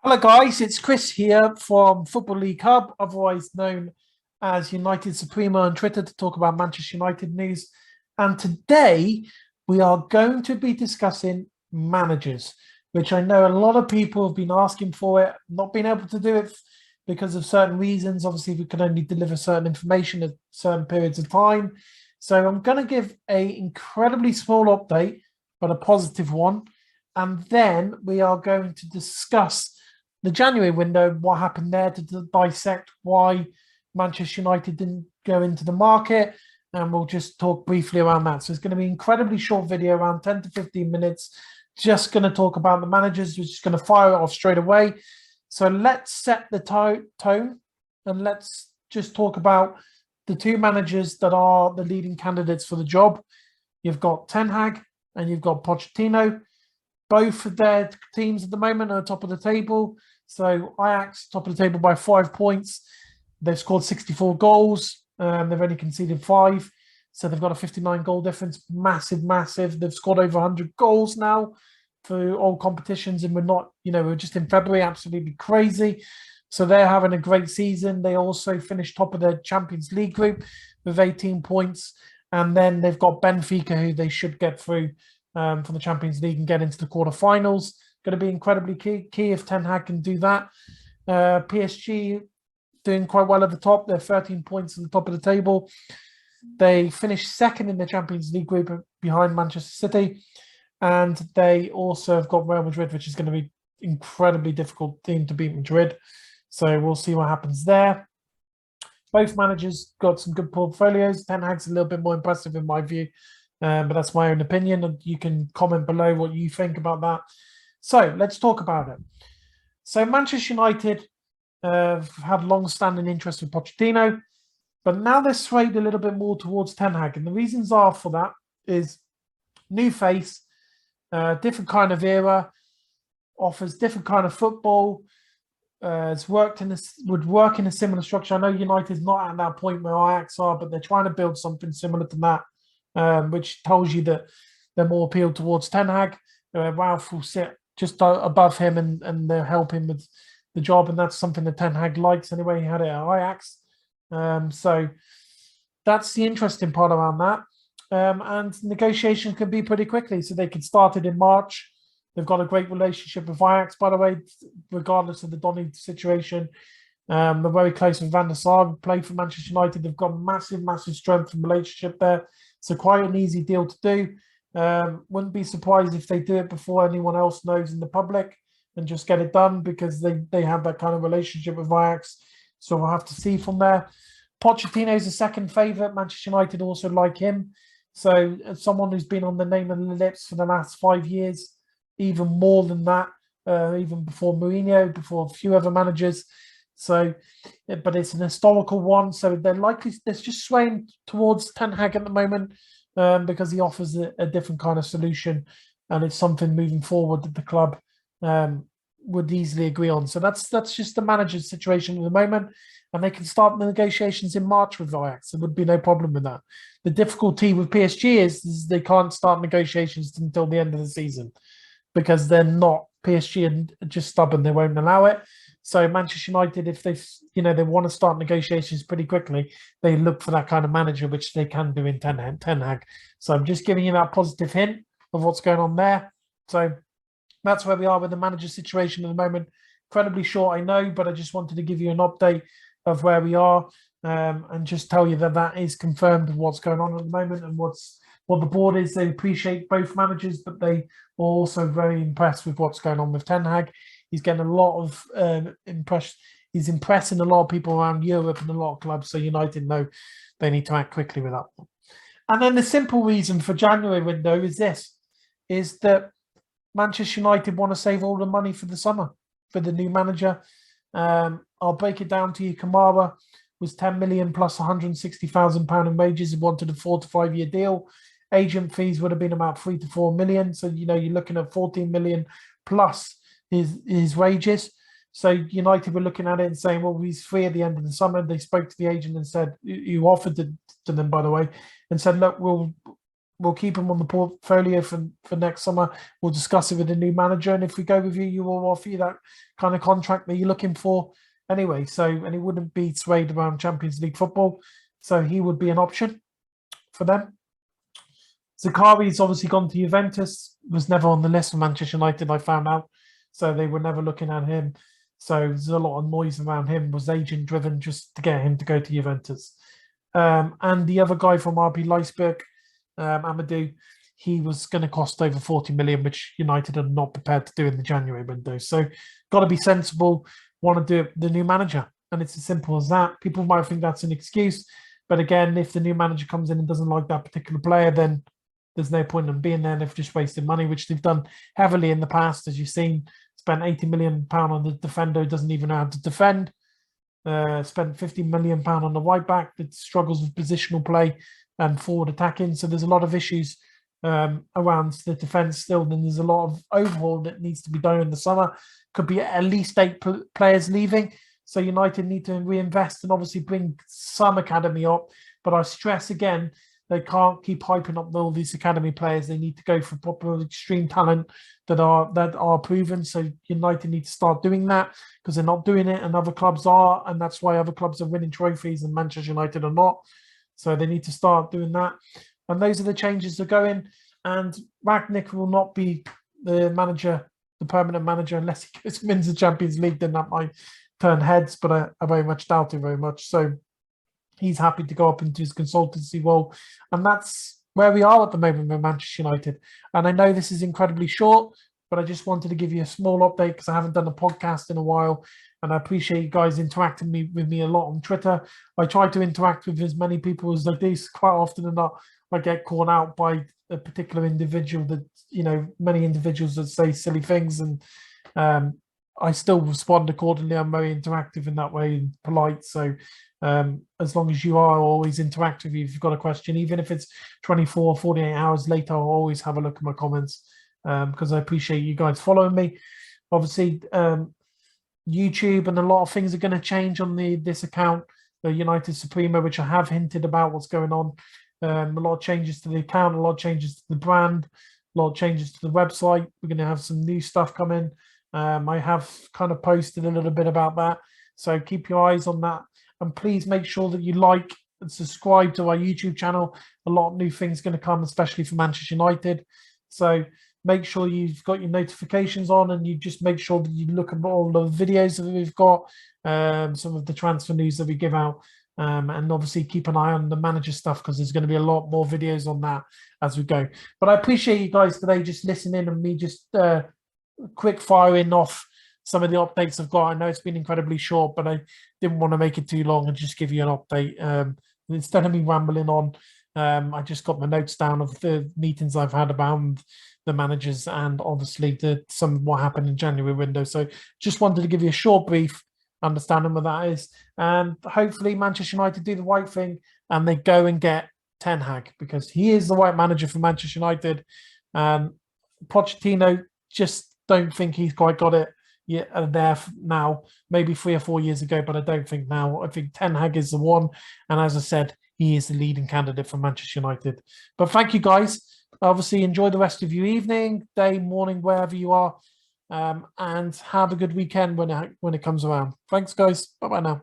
Hello guys, it's Chris here from Football League Hub, otherwise known as United Supremo on Twitter, to talk about Manchester United news. And today we are going to be discussing managers, which I know a lot of people have been asking for it, not being able to do it because of certain reasons. Obviously, we can only deliver certain information at certain periods of time. So I'm going to give an incredibly small update, but a positive one. And then we are going to discuss the January window, what happened there, to dissect why Manchester United didn't go into the market, and we'll just talk briefly around that. So it's going to be an incredibly short video, around 10 to 15 minutes, just going to talk about the managers. We're just going to fire it off straight away. So let's set the tone, and let's just talk about the two managers that are the leading candidates for the job. You've got Ten Hag and you've got Pochettino. Both of their teams at the moment are top of the table. So Ajax, top of the table by 5 points. They've scored 64 goals. They've only conceded 5. So they've got a 59 goal difference. Massive, massive. They've scored over 100 goals now for all competitions. And we're just in February, absolutely crazy. So they're having a great season. They also finished top of their Champions League group with 18 points. And then they've got Benfica, who they should get through from the Champions League and get into the quarterfinals. Going to be incredibly key if Ten Hag can do that. PSG doing quite well at the top. They're 13 points at the top of the table. They finished second in the Champions League group behind Manchester City. And they also have got Real Madrid, which is going to be incredibly difficult team to beat Madrid. So we'll see what happens there. Both managers got some good portfolios. Ten Hag's a little bit more impressive in my view. But that's my own opinion, and you can comment below what you think about that. So let's talk about it. So Manchester United have had long-standing interest with Pochettino, but now they're swayed a little bit more towards Ten Hag. And the reasons are for that is new face, different kind of era, offers different kind of football, would work in a similar structure. I know United's not at that point where Ajax are, but they're trying to build something similar to that. Which tells you that they're more appealed towards Ten Hag. Ralph will sit just above him and they'll help him with the job. And that's something that Ten Hag likes anyway. He had it at Ajax. So that's the interesting part around that. And negotiation can be pretty quickly. So they can start it in March. They've got a great relationship with Ajax, by the way, regardless of the Donny situation. They're very close with Van der Sar, who played for Manchester United. They've got massive, massive strength and relationship there. So quite an easy deal to do. Wouldn't be surprised if they do it before anyone else knows in the public and just get it done because they have that kind of relationship with Ajax. So we'll have to see from there. Pochettino is a second favourite. Manchester United also like him. So as someone who's been on the name and the lips for the last 5 years, even more than that, even before Mourinho, before a few other managers. So, but it's an historical one. So they're just swaying towards Ten Hag at the moment because he offers a different kind of solution, and it's something moving forward that the club would easily agree on. So that's just the manager's situation at the moment, and they can start the negotiations in March with Ajax. There would be no problem with that. The difficulty with PSG is they can't start negotiations until the end of the season because they're not PSG and just stubborn. They won't allow it. So Manchester United, if they want to start negotiations pretty quickly, they look for that kind of manager, which they can do in Ten Hag. So I'm just giving you that positive hint of what's going on there. So that's where we are with the manager situation at the moment. Incredibly short, I know, but I just wanted to give you an update of where we are and just tell you that is confirmed of what's going on at the moment and what the board is. They appreciate both managers, but they are also very impressed with what's going on with Ten Hag. He's getting a lot of He's impressing a lot of people around Europe and a lot of clubs. So United know they need to act quickly with that one. And then the simple reason for January window is that Manchester United want to save all the money for the summer for the new manager. I'll break it down to you. Kamara was 10 million plus £160,000 in wages. He wanted a 4 to 5 year deal. Agent fees would have been about 3 to 4 million. So, you're looking at 14 million plus his wages. So United were looking at it and saying, well, he's free at the end of the summer. They spoke to the agent and said, you offered it to them, by the way, and said, look, we'll keep him on the portfolio for next summer. We'll discuss it with the new manager, and if we go with you, you will offer you that kind of contract that you're looking for anyway. So, and he wouldn't be swayed around Champions League football, so he would be an option for them. Zakari's obviously gone to Juventus, was never on the list for Manchester United, I found out. So they were never looking at him. So there's a lot of noise around him, was agent driven just to get him to go to Juventus. And the other guy from RB Leipzig, Amadou, he was going to cost over 40 million, which United are not prepared to do in the January window. So got to be sensible, want to do it, the new manager. And it's as simple as that. People might think that's an excuse. But again, if the new manager comes in and doesn't like that particular player, then there's no point in being there. They've just wasted money, which they've done heavily in the past. As you've seen, spent £80 million on the defender who doesn't even know how to defend. Spent £50 million on the right back that struggles with positional play and forward attacking. So there's a lot of issues around the defence still. Then there's a lot of overhaul that needs to be done in the summer. Could be at least 8 players leaving. So United need to reinvest and obviously bring some academy up. But I stress again, they can't keep hyping up all these academy players. They need to go for proper extreme talent that are proven. So United need to start doing that because they're not doing it, and other clubs are, and that's why other clubs are winning trophies and Manchester United are not. So they need to start doing that. And those are the changes that go in. And Ragnick will not be the manager, the permanent manager, unless he goes and wins the Champions League. Then that might turn heads, but I very much doubt it very much. So he's happy to go up into his consultancy role. And that's where we are at the moment with Manchester United. And I know this is incredibly short, but I just wanted to give you a small update because I haven't done a podcast in a while. And I appreciate you guys interacting with me a lot on Twitter. I try to interact with as many people as I do. Quite often than not, I get caught out by a particular individual that, many individuals that say silly things. And I still respond accordingly. I'm very interactive in that way and polite. So as long as you are always interactive, if you've got a question, even if it's 24 or 48 hours later, I'll always have a look at my comments because I appreciate you guys following me. Obviously, YouTube and a lot of things are going to change on this account, the United Supremo, which I have hinted about what's going on. A lot of changes to the account, a lot of changes to the brand, a lot of changes to the website. We're going to have some new stuff coming. I have kind of posted a little bit about that. So keep your eyes on that. And please make sure that you like and subscribe to our YouTube channel. A lot of new things going to come, especially for Manchester United. So make sure you've got your notifications on and you just make sure that you look at all the videos that we've got, some of the transfer news that we give out. And obviously keep an eye on the manager stuff because there's going to be a lot more videos on that as we go. But I appreciate you guys today just listening and me just quick firing off some of the updates I've got. I know it's been incredibly short, but I didn't want to make it too long and just give you an update. Instead of me rambling on, I just got my notes down of the meetings I've had about the managers and obviously some of what happened in January window. So just wanted to give you a short brief understanding what that is. And hopefully Manchester United do the right thing and they go and get Ten Hag because he is the right manager for Manchester United. Pochettino, just don't think he's quite got it yet there now, maybe 3 or 4 years ago, but I don't think now. I think Ten Hag is the one. And as I said, he is the leading candidate for Manchester United. But thank you guys. Obviously, enjoy the rest of your evening, day, morning, wherever you are. And have a good weekend when it comes around. Thanks, guys. Bye-bye now.